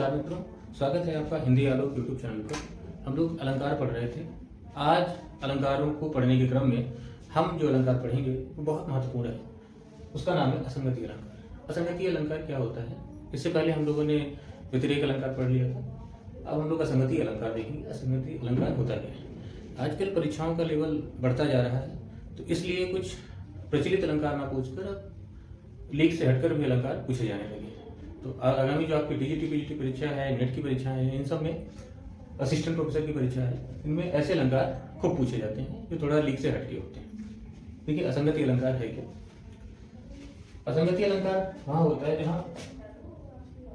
नमस्कार मित्रों, स्वागत है आपका हिंदी आलोक यूट्यूब चैनल पर। हम लोग अलंकार पढ़ रहे थे। आज अलंकारों को पढ़ने के क्रम में हम जो अलंकार पढ़ेंगे वो बहुत महत्वपूर्ण है। उसका नाम है असंगति अलंकार। असंगति अलंकार क्या होता है? इससे पहले हम लोगों ने व्यतिरेक अलंकार पढ़ लिया था। अब हम लोग असंगति अलंकार देखेंगे। असंगति अलंकार होता क्या है? आजकल परीक्षाओं का लेवल बढ़ता जा रहा है, तो इसलिए कुछ प्रचलित अलंकार ना पूछकर अब लीक से हटकर भी अलंकार पूछे जाने लगे। तो आगामी जो आपकी टीजीटी पीजीटी परीक्षा है, नेट की परीक्षा है, इन सब में असिस्टेंट प्रोफेसर की परीक्षा है, इनमें ऐसे अलंकार खूब पूछे जाते हैं जो थोड़ा लीक से हटके होते हैं। देखिए, असंगति अलंकार है क्या? असंगति अलंकार वहां होता है जहां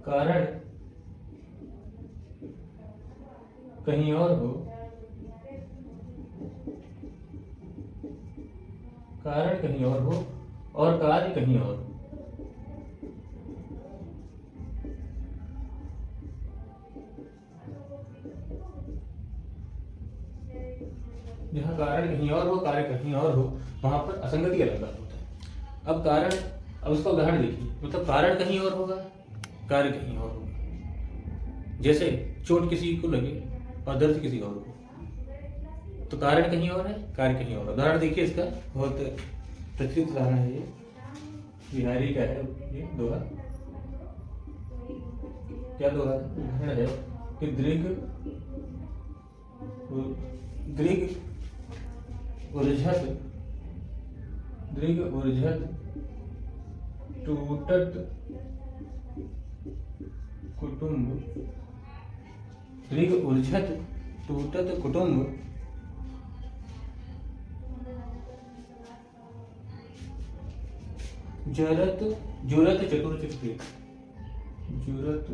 कारण कहीं और हो, कारण कहीं और हो और कार्य कहीं और हो। जहाँ कारण कहीं और हो, कार्य कहीं और हो, वहां पर असंगति अलंकार होता है। अब कारण, अब उसका उदाहरण देखिए। मतलब कारण कहीं और होगा, कार्य कहीं और होगा। जैसे चोट किसी को लगे और दर्द किसी और को, तो कारण कहीं और है, कार्य कहीं और। उदाहरण देखिए, इसका बहुत प्रचलित उदाहरण है ये, बिहारी का है ये दोहा। क्या दोहा है कि दृघ उर्झत टूटत कुटुंब, दृघ उर्झत टूटत कुटुंब, जुरत चतुर चित, जुरत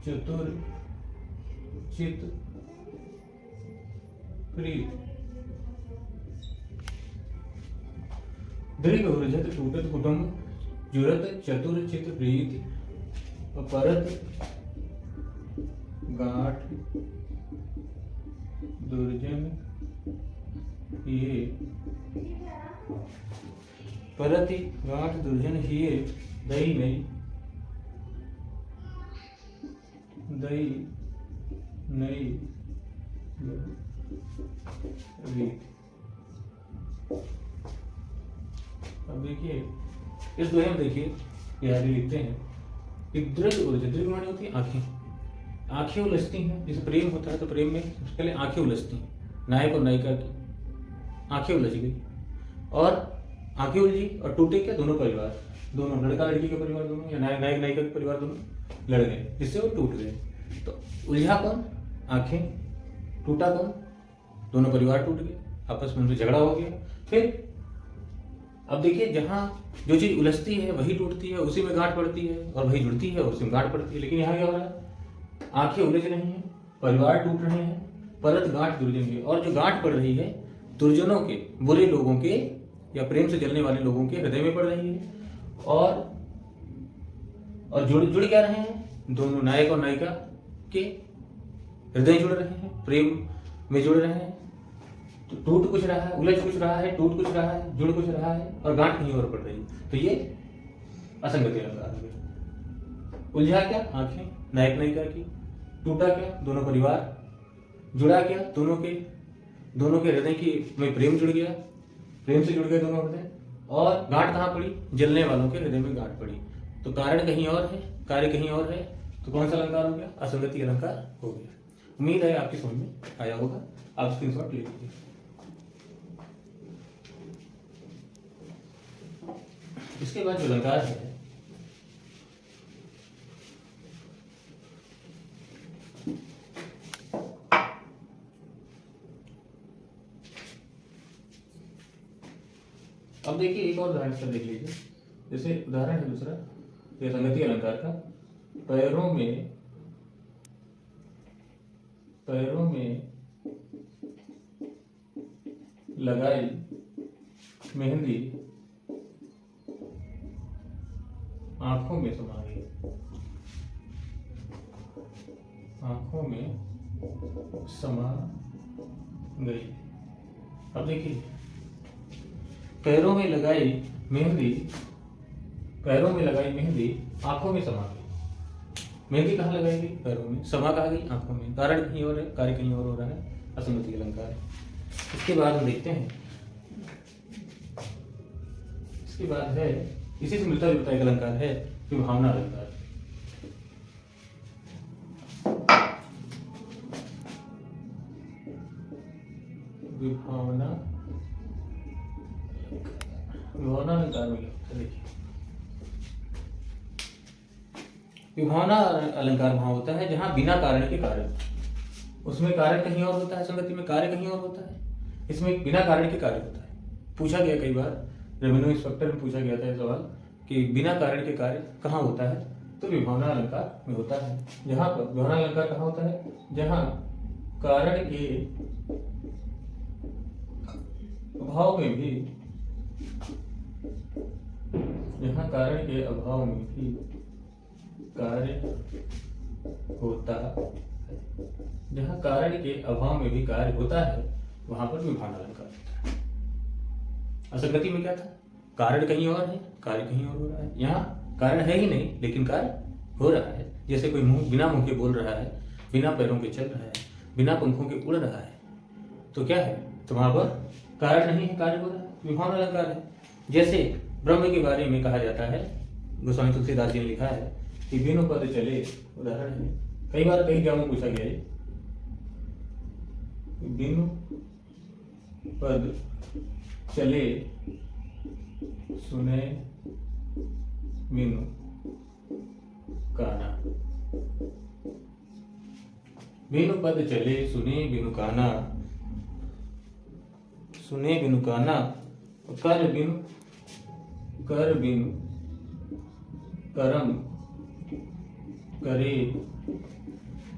चतुर चित प्रीत। दृघ उर्झत टूटत कुटुंब, जुरत चतुर चित प्रीत, परत गांठ दुर्जन हिये, परति गांठ दुर्जन हिये, दई नहीं रीत। अब देखिए, इस दोहे में देखिए बिहारी लिखते हैं कि दृघ उर्झत, दृघ माने होती है आंखें, आंखें उलझती हैं। जैसे प्रेम होता है तो प्रेम में सबसे पहले आंखें उलझती हैं। नायक और नायिका की आंखें उलझ गई, और आंखें उलझी और टूटे क्या? दोनों परिवार, दोनों, लड़का लड़की के परिवार दोनों, या नायक नायिका के परिवार दोनों लड़ गए, जिससे वो टूट गए। तो उलझा कौन? आंखें। टूटा कौन? दोनों परिवार टूट गए, आपस में उनसे झगड़ा हो गया। फिर अब देखिए, जहां जो चीज उलझती है वही टूटती है, उसी में गांठ पड़ती है, और वही जुड़ती है उसी में गांठ पड़ती है। लेकिन यहाँ क्या हो रहा है? आंखें उलझ रही हैं, परिवार टूट रहे हैं, परत गांठ दुर्जन की, और जो गांठ पड़ रही है दुर्जनों के, बुरे लोगों के या प्रेम से जलने वाले लोगों के हृदय में पड़ रही है। और जुड़ क्या रहे हैं? दोनों, नायक और नायिका के हृदय जुड़ रहे हैं, प्रेम में जुड़ रहे हैं। तो टूट कुछ रहा है, उलझ कुछ रहा है, टूट कुछ रहा है, जुड़ कुछ रहा है, और गांठ कहीं और पड़ रही है। तो ये असंगति अलंकार हो गया। उलझा क्या? आंखें नायक नायिका की, टूटा क्या? दोनों परिवार, जुड़ा क्या? दोनों के हृदय की में प्रेम जुड़ गया, प्रेम से जुड़ गए दोनों हृदय, और गांठ कहाँ पड़ी? जलने वालों के हृदय में गांठ पड़ी। तो कारण कहीं और है, कार्य कहीं और है, तो कौन सा अलंकार हो गया? असंगति अलंकार हो गया। उम्मीद है आपकी समझ में आया होगा। आप स्क्रीनशॉट ले लीजिए। इसके बाद जो अलंकार है, अब देखिए एक और उदाहरण से देख लीजिए। जैसे उदाहरण है दूसरा, ये असंगति अलंकार का, पैरों में लगाई मेहंदी आंखों में समा गई, आंखों में समा गई। अब देखिए, पैरों में लगाई मेहंदी आंखों में समा गई। मेहंदी कहाँ लगाई गई? पैरों में। सभा कहाँ गई? आंखों में। कारण कहीं और है, कार्य कहीं और हो रहा है, असंगति अलंकार। इसके बाद हम देखते हैं, इसके बाद है, इसी से मिलता जुलता एक अलंकार है विभावना अलंकार। विभावना अलंकार में क्या होता है? देखिए, विभावना अलंकार वहां होता है जहां बिना कारण के कार्य, उसमें कारण कहीं और होता है, संगति में कार्य कहीं और होता है, इसमें बिना कारण के कार्य होता है। पूछा गया कई बार, रेवेन्यू इंस्पेक्टर में पूछा गया था सवाल कि बिना कारण के कार्य कहाँ होता है, तो विभावना अलंकार में होता है। जहां पर विभावना अलंकार कहाँ होता है? जहां कारण के अभाव में भी, जहां कारण के अभाव में भी कार्य होता है, जहां कारण के अभाव में भी कार्य होता है, वहां पर विभावना अलंकार होता है। असंगति में क्या था? कारण कहीं और है, कार्य कहीं और हो रहा है। यहाँ कारण है ही नहीं लेकिन कार्य हो रहा है। जैसे कोई बिना मुंह के बोल रहा है, बिना पैरों के चल रहा है, बिना पंखों के उड़ रहा है, तो क्या है? तो वहां पर कारण नहीं है, कार्य हो रहा है, विभावना अलंकार है। जैसे ब्रह्म के बारे में कहा जाता है, गोस्वामी तुलसीदास जी ने लिखा है कि बिनु पद चले, उदाहरण है, कई बार कई जगहों में पूछा गया है, बिनु पद चले सुने बिनु काना। बिनु पद चले सुने बिनु काना, सुने बिनु काना, कर बिनु करम करे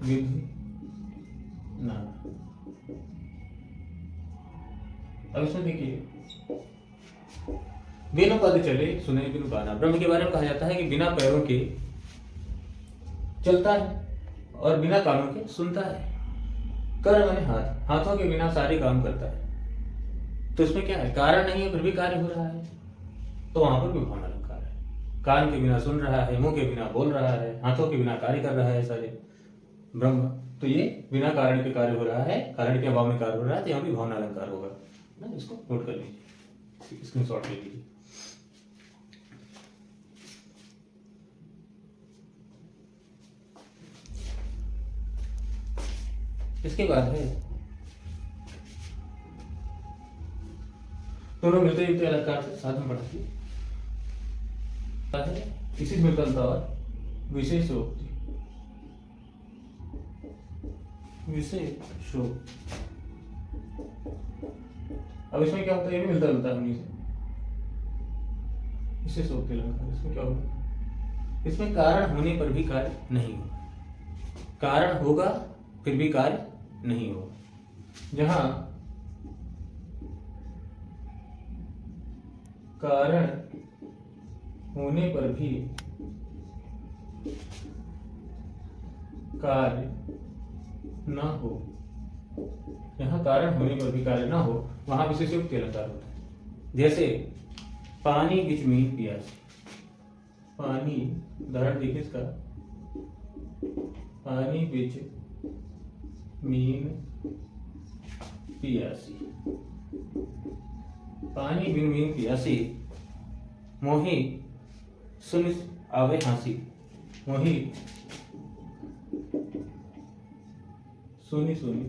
विधि ना। अब इसमें देखिए, बिनु पद चले सुने बिनु गाना, ब्रह्म के बारे में कहा जाता है कि बिना पैरों के चलता है और बिना कानों के सुनता है। कर माने हाथ, हाथों के बिना सारे काम करता है। तो इसमें क्या है? कारण नहीं है फिर भी कार्य हो रहा है, तो वहां पर विभावना अलंकार है। कान के बिना सुन रहा है, मुंह के बिना बोल रहा है, हाथों के बिना कार्य कर रहा है सारे ब्रह्म, तो ये बिना कारण के कार्य हो रहा है, कारण के अभाव में कार्य हो रहा है, तो यहाँ भी विभावना अलंकार होगा ना। इसको नोट कर लीजिए, स्क्रीनशॉट ले लीजिए। इसके बाद है दोनों मिलते जुलते अलंकार से साथ में पढ़ते हैं, इसी से मिलता जुलता और विशेषोक्ति। विशेषोक्ति, अब इसमें क्या होता है? ये भी मिलता जुलता है उन्हीं से। विशेषोक्ति अलंकार, इसमें क्या होगा? इसमें कारण होने पर भी कार्य नहीं होगा, कारण होगा फिर भी कार्य नहीं होगा। जहां कारण होने पर भी कार्य ना हो, जहां कारण होने पर भी कार्य ना हो, वहां विशेषोक्ति अलंकार होता है। जैसे पानी बिच मीन पियासी, पानी, उदाहरण देखिए इसका, पानी बिच मीन पियासी, पानी बिन मीन पियासी, मोही सुन आवे हांसी, मोही सुनी सुनी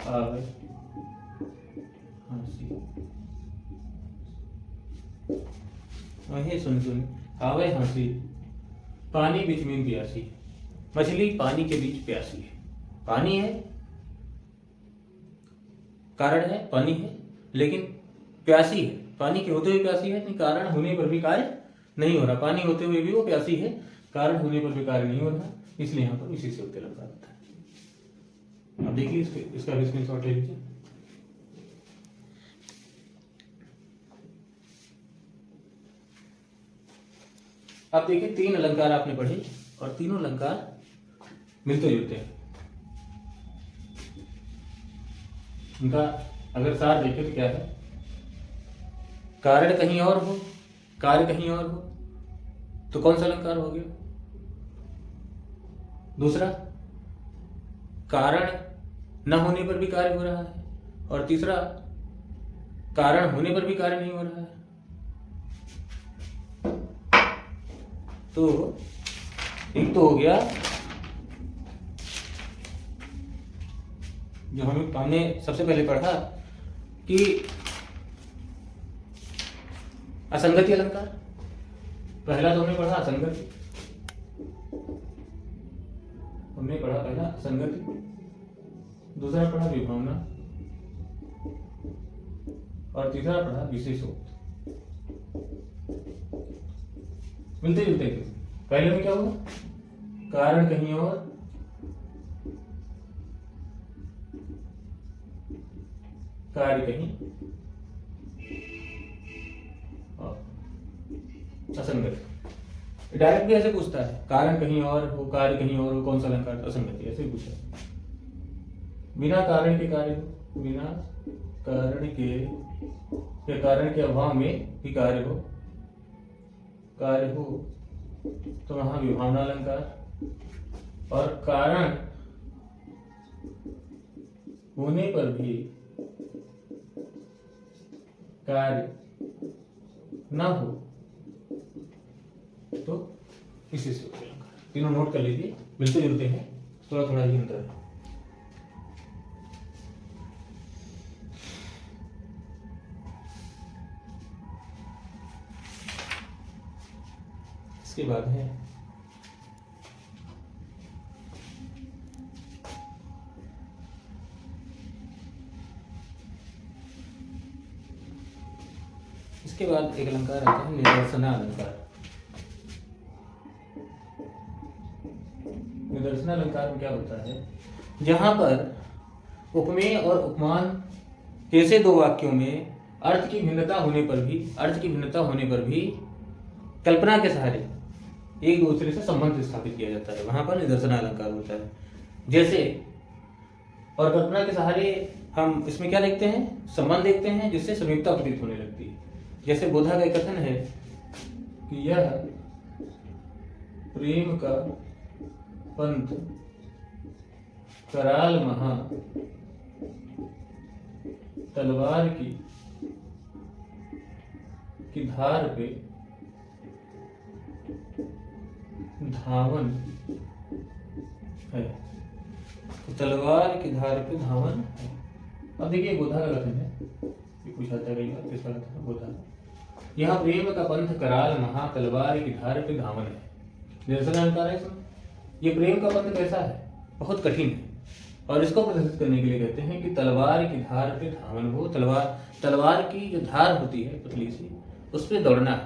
आवे हांसी, मोही सुनी सुनी आवे हांसी, पानी बीच मीन प्यासी, मछली पानी के बीच प्यासी है। पानी है, कारण है, पानी है, लेकिन प्यासी है। पानी के होते हुए प्यासी है, कारण होने पर भी कार्य नहीं हो रहा। पानी होते हुए भी वो प्यासी है, कारण होने पर भी कार्य नहीं हो रहा, इसलिए यहाँ पर विशेषोक्ति अलंकार होता है। अब देखिए इसका भी स्क्रीनशॉट ले लीजिए। अब देखिए, तीन अलंकार आपने पढ़े और तीनों अलंकार मिलते जुलते हैं। उनका अगर सार देखें तो क्या है? कारण कहीं और हो, कार्य कहीं और हो, तो कौन सा अलंकार हो गया? दूसरा, कारण न होने पर भी कार्य हो रहा है, और तीसरा, कारण होने पर भी कार्य नहीं हो रहा है। तो एक तो हो गया जो हमने सबसे पहले पढ़ा कि असंगति अलंकार। पहला तो हमने पढ़ा असंगति, हमने पढ़ा पहला असंगति, दूसरा पढ़ा विभावना, और तीसरा पढ़ा विशेषोक्त। मिलते जुलते थे। पहले में क्या हुआ? कारण कहीं और, कार्य कहीं और, असंगति। डायरेक्ट भी ऐसे पूछता है, कारण कहीं और हो, कार्य कहीं और हो, कौन सा अलंकार? असंगति। ऐसे ही पूछा। बिना कारण के कार्य हो, बिना कारण के या कारण के अभाव में भी कार्य हो, तो वहां विभावना अलंकार। और कारण होने पर भी कार्य न हो तो विशेषोक्त अलंकार। तीनों नोट कर लीजिए, मिलते जुलते हैं, थोड़ा थोड़ा ही अंतर है। इसके बाद है इसके बाद एक अलंकार आता है निदर्शना अलंकार। निदर्शना अलंकार में क्या होता है? जहां पर उपमेय और उपमान जैसे दो वाक्यों में अर्थ की भिन्नता होने पर भी कल्पना के सहारे एक दूसरे से संबंध स्थापित किया जाता है, वहां पर निदर्शना अलंकार होता है। जैसे, और कल्पना के सहारे हम इसमें क्या देखते हैं? संबंध देखते हैं, जिससे समीपता प्रतीत होने लगती है। जैसे बोधा का कथन है कि यह प्रेम का पंथ कराल महा तलवार की धार पे धावन है। तलवार की धार पे धावन है। अब देखिए बोधा का कथन है, ये पूछा था कई बार, किसका कथन है? बोधा। यह प्रेम का पंथ कराल महा तलवार की धार पे धावन है। निदर्शन अलंकार है इसमें। ये प्रेम का पंथ कैसा है? बहुत कठिन है, और इसको प्रदर्शित करने के लिए कहते हैं कि तलवार की धार पे धावन हो। तलवार की जो धार होती है पतली सी, उस पे दौड़ना है।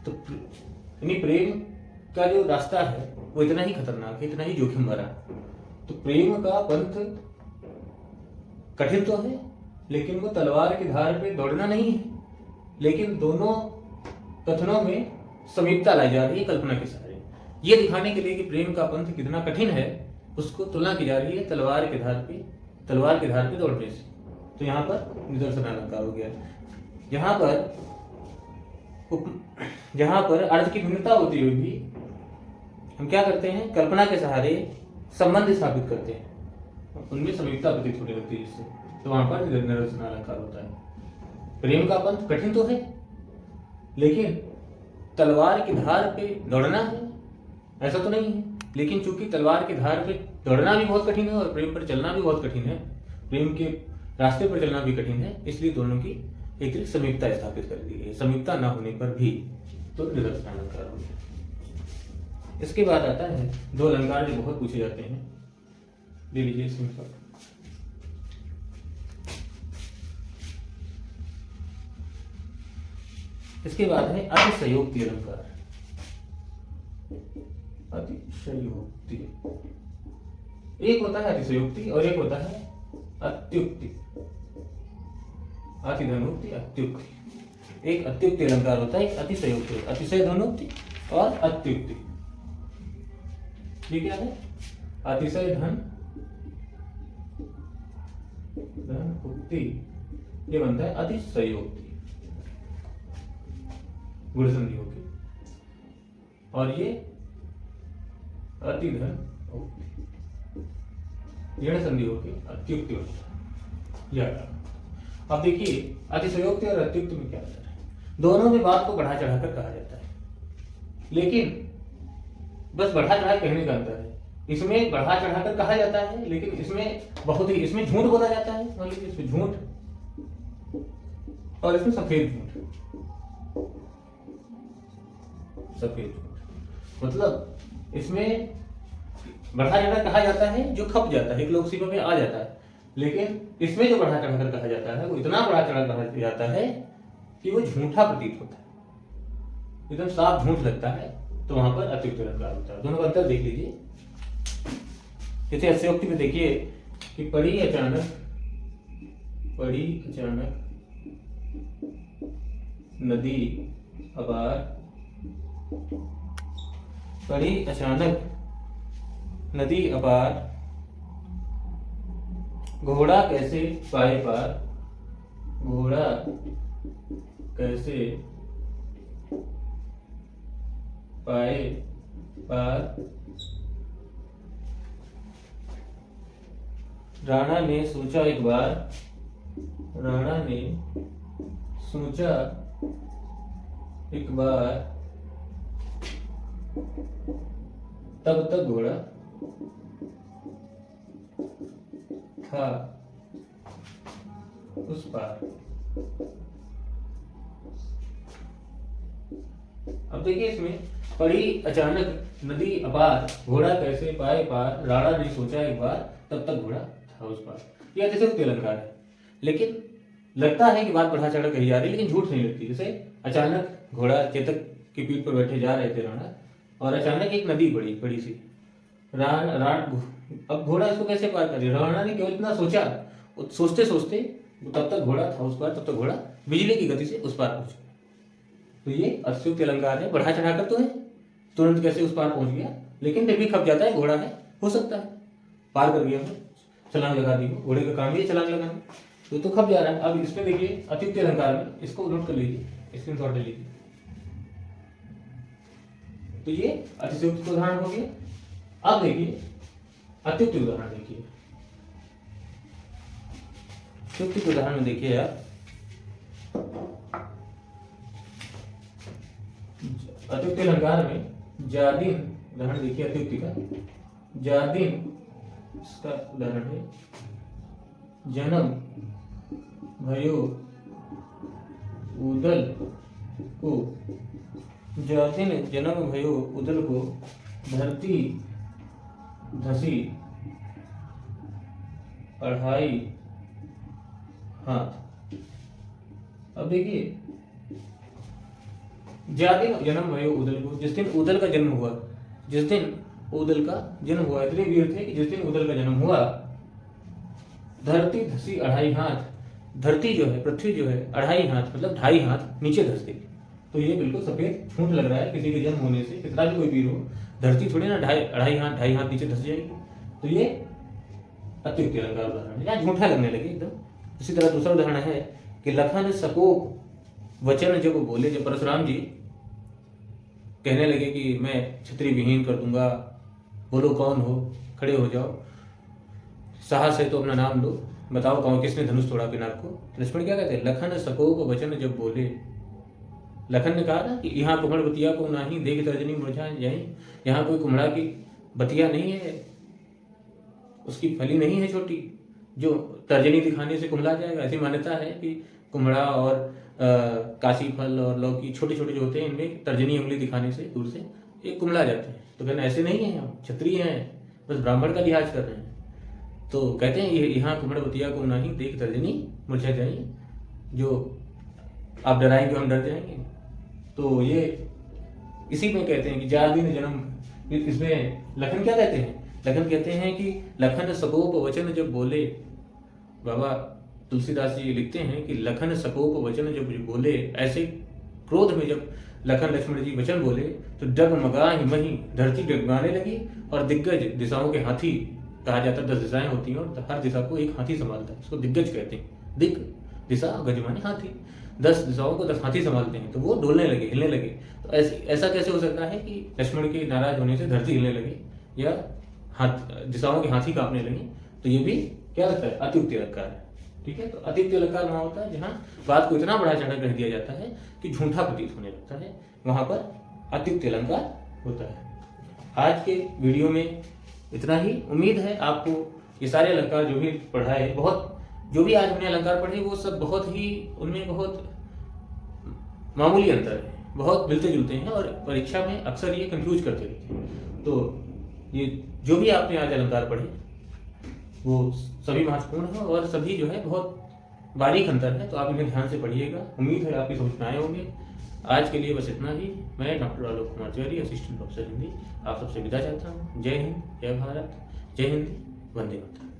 तो यानी प्रेम का जो रास्ता है वो इतना ही खतरनाक है, इतना ही जोखिम भरा। तो प्रेम का पंथ कठिन तो है, लेकिन वो तलवार की धार पे दौड़ना नहीं है। लेकिन दोनों कथनों में समीपता लाई जा रही है कल्पना के सहारे। ये दिखाने के लिए कि प्रेम का पंथ कितना कठिन है, उसको तुलना की जा रही है तलवार के धार पे दौड़ने से। तो यहाँ पर निदर्शन अलंकार हो गया। जहां पर अर्थ की भिन्नता होती हुई भी हम क्या करते हैं? कल्पना के सहारे संबंध स्थापित करते हैं, उनमें समीपता प्रतीत होने लगती है इससे। तो वहां पर निदर्शन अलंकार होता है। प्रेम का पंथ कठिन तो है, लेकिन तलवार की धार पे दौड़ना है ऐसा तो नहीं है। लेकिन चूंकि तलवार की धार पे दौड़ना भी बहुत कठिन है और प्रेम पर चलना भी बहुत कठिन है, प्रेम के रास्ते पर चलना भी कठिन है, इसलिए दोनों की एक समीपता स्थापित कर दी गई। समीपता न होने पर भी तो निदर्शन अलंकार हो गया। इसके बाद आता है दो अलंकार जो बहुत पूछे जाते हैं, ले लीजिए सिंपल। इसके बाद है अतिशयोक्ति अलंकार। अतिशयोक्ति, एक होता है अतिशयोक्ति और एक होता है अत्युक्ति। अतिधनोक्ति, अत्युक्ति। एक अत्युक्ति अलंकार होता है, एक अतिशयोक्ति। अतिशय धनोक्ति और अत्युक्ति। ये क्या है? अतिशय धन उक्ति, ये बनता है अतिशयोक्ति, गुण संधि होगी। और ये अतिधन ऋण संधि होके अत्युक्ति होता है। याद। अब देखिए अतिशयोक्ति और अत्युक्ति में क्या अंतर है। दोनों में बात को बढ़ा चढ़ाकर कहा जाता है, लेकिन बस बढ़ा चढ़ा कहने का अंतर है। इसमें बढ़ा चढ़ाकर कहा जाता है, लेकिन इसमें बहुत ही इसमें झूठ बोला जाता है, मतलब इसमें झूठ और इसमें सफेद झूठ। सफेद झूठ मतलब इसमें बढ़ा चढ़ा कहा जाता है जो खप जाता है, एक लोक सीमा में आ जाता है, लेकिन इसमें जो बढ़ा चढ़ाकर कहा जाता है वो इतना बढ़ा चढ़ा कहा जाता है कि वो झूठा प्रतीत होता है, एकदम साफ झूठ लगता है, तो वहां पर अत्युक्त अलंकार होता है। दोनों का अंतर देख लीजिए। जैसे अत्योक्ति में देखिए कि पड़ी अचानक नदी अपार, पड़ी अचानक नदी अपार, घोड़ा कैसे पाए पार, घोड़ा कैसे पाए पार, राणा ने सोचा एक बार, राणा ने सोचा एक बार, तब तक घोड़ा था उस पार। अब देखिए इसमें पड़ी अचानक नदी अपार, घोड़ा कैसे पाए पार, राणा ने सोचा एक बार, तब तक घोड़ा था उस पार। यह अतिशयोक्ति अलंकार है, लेकिन लगता है कि बात बढ़ा चढ़ा कही जा रही है, लेकिन झूठ नहीं लगती। जैसे अचानक घोड़ा चेतक की पीठ पर बैठे जा रहे थे राणा, और अचानक एक नदी पड़ी बड़ी सी, अब घोड़ा इसको कैसे पार करे, राणा ने केवल इतना सोचा, सोचते सोचते तब तक घोड़ा था उस पार, तब तक घोड़ा बिजली की गति से उस पार पहुंच गया। तो ये अतिशयोक्ति अलंकार है, बढ़ा चढ़ाकर तो है, तुरंत कैसे उस पार पहुंच गया, लेकिन फिर भी खप जाता है, घोड़ा है, हो सकता है पार कर गया, छलांग लगा दी, घोड़े का काम ही छलांग लगाना, तो खप जा रहा है। अब इसमें देखिए अत्युक्ति अलंकार में, इसको नोट कर लीजिए, स्क्रीनशॉट ले लीजिए। तो ये अतिशयोक्ति का उदाहरण हो गया। अब देखिए अत्युक्ति उदाहरण देखिए, अत्युक्ति के उदाहरण में देखिए आप, अत्युक्ति अलंकार में जादिन उदाहरण देखिए अत्युक्ति का, जादिन इसका उदाहरण है, जन्म भयो उदल को, जादिन जन्म भयो उदल को, धरती धसी अढ़ाई हाथ। अब देखिए जादिन जन्म भयो उदल को, जिस दिन उदल का जन्म हुआ, जिस दिन उदल का जन्म हुआ, इतने वीर थे कि जिस दिन उदल का जन्म हुआ, धरती धसी अढ़ाई हाथ, धरती जो है, पृथ्वी जो है, अढ़ाई हाथ मतलब 2.5 हाथ नीचे धस गई। तो ये बिल्कुल सफेद झूठ लग रहा है, किसी के जन्म होने से कितना भी कोई वीर हो, धरती थोड़ी ना 2.5 हाथ नीचे धस जाएगी। तो ये अत्युक्ति अलंकार उदाहरण है, यहाँ झूठा लगने लगे एकदम। इसी तरह दूसरा उदाहरण है कि लखन सकोप वचन जब बोले, जब परशुराम जी कहने लगे कि मैं छत्री विहीन कर दूंगा, बोलो कौन हो, खड़े हो जाओ, साहस है तो अपना नाम लो, बताओ कौन किसने धनुष तोड़ा पिनाक को। लक्ष्मण क्या कहते हैं, लखन सकोप वचन जब बोले। लखन ने कहा ना कि यहाँ कुम्हड़ बतिया को नाही, देख तर्जनी मुरझा जाई, यहाँ कोई कुम्हड़ा की बतिया नहीं है, उसकी फली नहीं है छोटी, जो तर्जनी दिखाने से कुम्हला जाएगा। ऐसी मान्यता है कि कुम्हड़ा और काशी फल और लौकी छोटे छोटे जो होते हैं, इनमें तर्जनी उंगली दिखाने से दूर से ये कुम्हला जाते हैं। तो कहना ऐसे नहीं है, हम क्षत्रिय हैं, बस ब्राह्मण का लिहाज कर रहे हैं। तो कहते हैं ये यहाँ कुम्हड़ बतिया को नाही, देख तर्जनी मुरझा जाएगी, जो आप डराएंगे हम डर जाएंगे। तो ये इसी में कहते हैं कि जादिन जन्म, इसमें लखन क्या कहते हैं, लखन कहते हैं कि लखन सकोप वचन जब बोले। बाबा तुलसीदास जी लिखते हैं कि लखन सकोप वचन जब बोले, ऐसे क्रोध में जब लखन लक्ष्मण जी वचन बोले तो डगमगा हिमही, धरती डगमगाने लगी, और दिग्गज दिशाओं के हाथी कहा जाता है, 10 दिशाएं होती हैं और हर दिशा को एक हाथी संभालता है, इसको दिग्गज कहते हैं। दिग दिशा, गज माने हाथी। 10 दिशाओं को 10 हाथी संभालते हैं, तो वो डोलने लगे, हिलने लगे। तो ऐसा कैसे हो सकता है कि लक्ष्मण के नाराज होने से धरती हिलने लगे या दिशाओं के हाथी कांपने लगे? तो ये भी क्या लगता है? अत्युक्ति अलंकार है। ठीक है, तो अत्युक्ति अलंकार वहां होता है जहां बात को इतना बढ़ा चढ़ा कह दिया जाता है कि झूठा प्रतीत होने लगता है, वहां पर अत्युक्ति अलंकार होता है। आज के वीडियो में इतना ही। उम्मीद है आपको ये सारे अलंकार जो भी पढ़ाए, जो भी आज हमने अलंकार पढ़े, वो सब उनमें बहुत मामूली अंतर है, बहुत मिलते जुलते हैं और परीक्षा में अक्सर ये कंफ्यूज करते रहते हैं। तो ये जो भी आपने आज अलंकार पढ़े वो सभी महत्वपूर्ण है और सभी जो है बहुत बारीक अंतर है, तो आप इन्हें ध्यान से पढ़िएगा। उम्मीद है आपकी समझ में आए होंगे। आज के लिए बस इतना ही। मैं doctor Alok Kumar Tiwari, assistant professor Hindi, आप सबसे विदा चाहता हूँ। जय हिंद, जय भारत, जय हिंद, वंदे मातरम।